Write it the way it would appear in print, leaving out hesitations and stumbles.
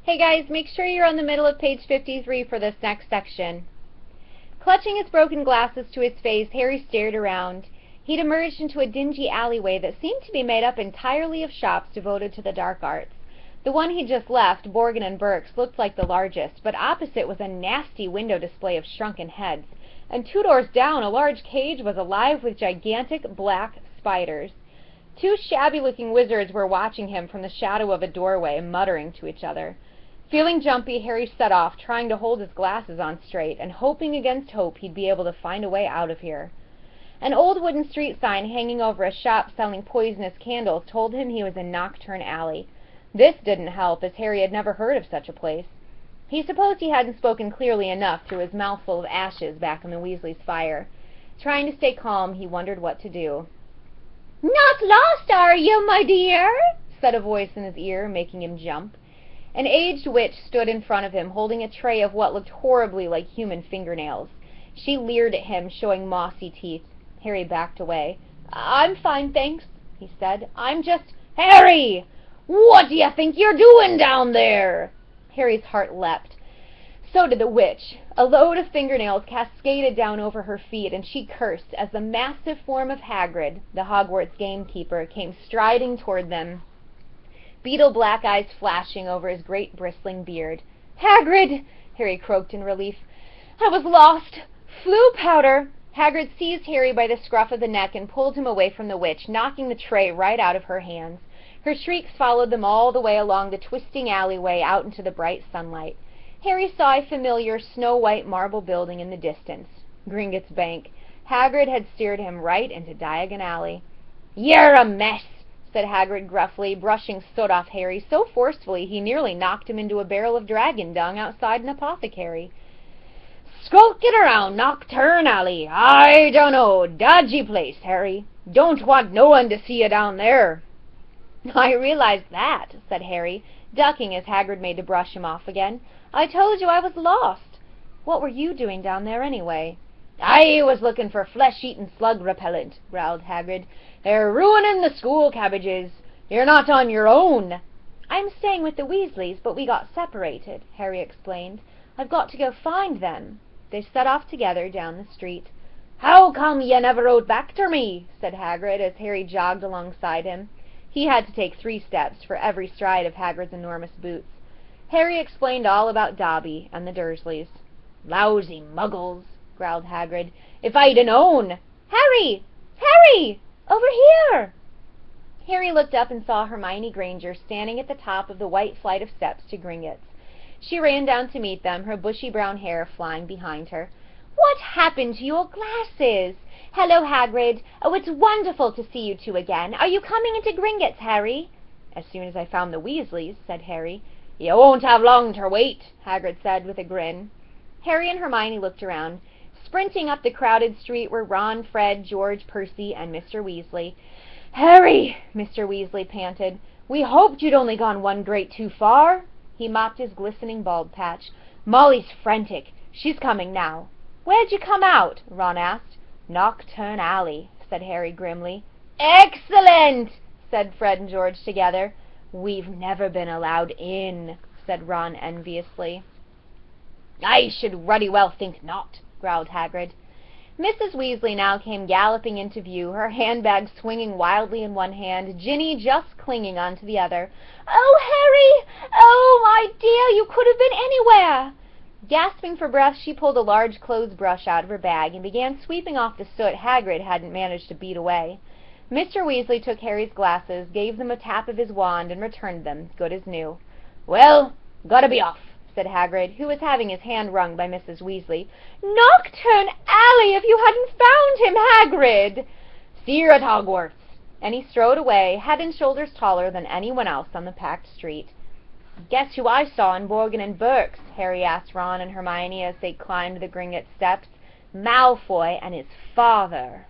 Hey guys, make sure you're on the middle of page 53 for this next section. Clutching his broken glasses to his face, Harry stared around. He'd emerged into a dingy alleyway that seemed to be made up entirely of shops devoted to the dark arts. The one he'd just left, Borgin and Burke's, looked like the largest, but opposite was a nasty window display of shrunken heads, and 2 doors down a large cage was alive with gigantic black spiders. 2 shabby-looking wizards were watching him from the shadow of a doorway, muttering to each other. Feeling jumpy, Harry set off, trying to hold his glasses on straight, and hoping against hope he'd be able to find a way out of here. An old wooden street sign hanging over a shop selling poisonous candles told him he was in Nocturne Alley. This didn't help, as Harry had never heard of such a place. He supposed he hadn't spoken clearly enough through his mouthful of ashes back in the Weasleys' fire. Trying to stay calm, he wondered what to do. "Not lost, are you, my dear?" said a voice in his ear, making him jump. An aged witch stood in front of him, holding a tray of what looked horribly like human fingernails. She leered at him, showing mossy teeth. Harry backed away. "I'm fine, thanks," he said. "I'm just—" "Harry! What do you think you're doing down there?" Harry's heart leapt. So did the witch. A load of fingernails cascaded down over her feet, and she cursed as the massive form of Hagrid, the Hogwarts gamekeeper, came striding toward them, beetle-black eyes flashing over his great bristling beard. "Hagrid!" Harry croaked in relief. "I was lost! Flue powder!" Hagrid seized Harry by the scruff of the neck and pulled him away from the witch, knocking the tray right out of her hands. Her shrieks followed them all the way along the twisting alleyway out into the bright sunlight. Harry saw a familiar snow-white marble building in the distance. Gringotts Bank. Hagrid had steered him right into Diagon Alley. "You're a mess!" said Hagrid gruffly, brushing soot off Harry so forcefully he nearly knocked him into a barrel of dragon dung outside an apothecary. "Skulking around Nocturne Alley, I dunno, dodgy place, Harry. Don't want no one to see you down there." "I realize that," said Harry, ducking as Hagrid made to brush him off again. "I told you I was lost." "What were you doing down there anyway?" "I was looking for flesh-eating slug repellent," growled Hagrid. "They're ruining the school cabbages. You're not on your own." "I'm staying with the Weasleys, but we got separated," Harry explained. "I've got to go find them." They set off together down the street. "How come you never wrote back to me?" said Hagrid as Harry jogged alongside him. He had to take 3 steps for every stride of Hagrid's enormous boots. Harry explained all about Dobby and the Dursleys. "Lousy muggles," growled Hagrid. "If I'd a known—" "Harry! Harry! Over here!" Harry looked up and saw Hermione Granger standing at the top of the white flight of steps to Gringotts. She ran down to meet them, her bushy brown hair flying behind her. "What happened to your glasses? Hello, Hagrid. Oh, it's wonderful to see you 2 again. Are you coming into Gringotts, Harry?" "As soon as I found the Weasleys," said Harry. "You won't have long ter wait," Hagrid said with a grin. Harry and Hermione looked around. Sprinting up the crowded street were Ron, Fred, George, Percy, and Mr. Weasley. "Harry," Mr. Weasley panted, "we hoped you'd only gone one grade too far." He mopped his glistening bald patch. "Molly's frantic. She's coming now." "Where'd you come out?" Ron asked. "Nocturne Alley," said Harry grimly. "Excellent!" said Fred and George together. "We've never been allowed in," said Ron enviously. "I should ruddy well think not," growled Hagrid. Mrs. Weasley now came galloping into view, her handbag swinging wildly in one hand, Ginny just clinging onto the other. "Oh, Harry! Oh, my dear, you could have been anywhere!" Gasping for breath, she pulled a large clothes brush out of her bag and began sweeping off the soot Hagrid hadn't managed to beat away. Mr. Weasley took Harry's glasses, gave them a tap of his wand, and returned them, good as new. "Well, gotta be off," said Hagrid, who was having his hand wrung by Mrs. Weasley. "Nocturne Alley, if you hadn't found him, Hagrid!" "See you at Hogwarts." And he strode away, head and shoulders taller than anyone else on the packed street. "Guess who I saw in Borgin and Burke's?" Harry asked Ron and Hermione as they climbed the Gringotts steps. "Malfoy and his father."